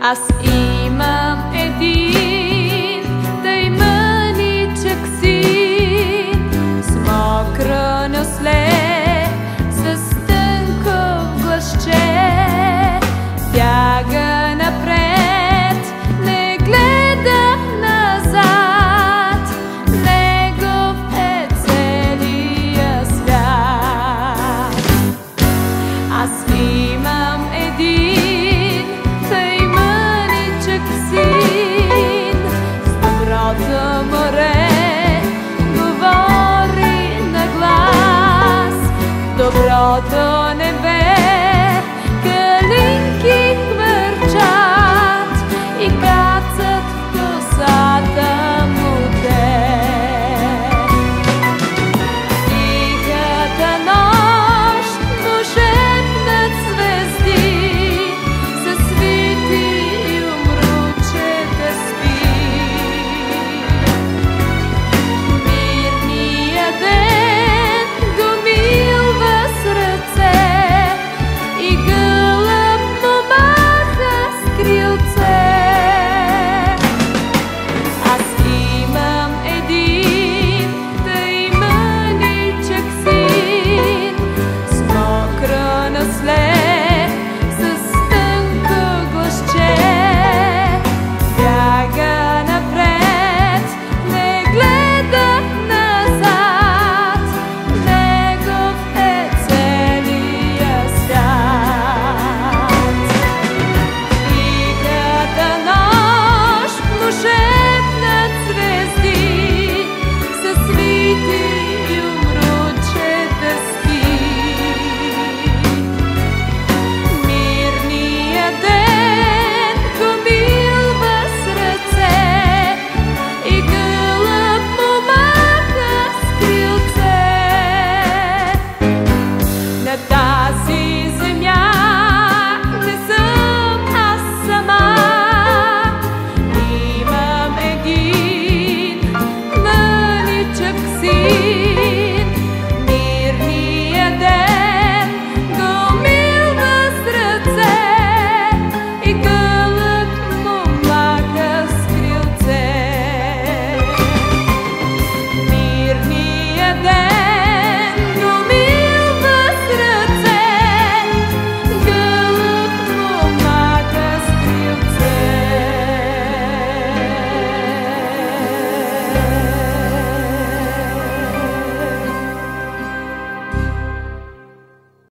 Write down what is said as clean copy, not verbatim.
Аз имам един тъй мъничък син с мокро нюсле, с тънко гласче. Бяга напред, не гледа назад, негов е целия свят. Аз имам един тъй мъничък син, с доброто море говори на глас, доброто небе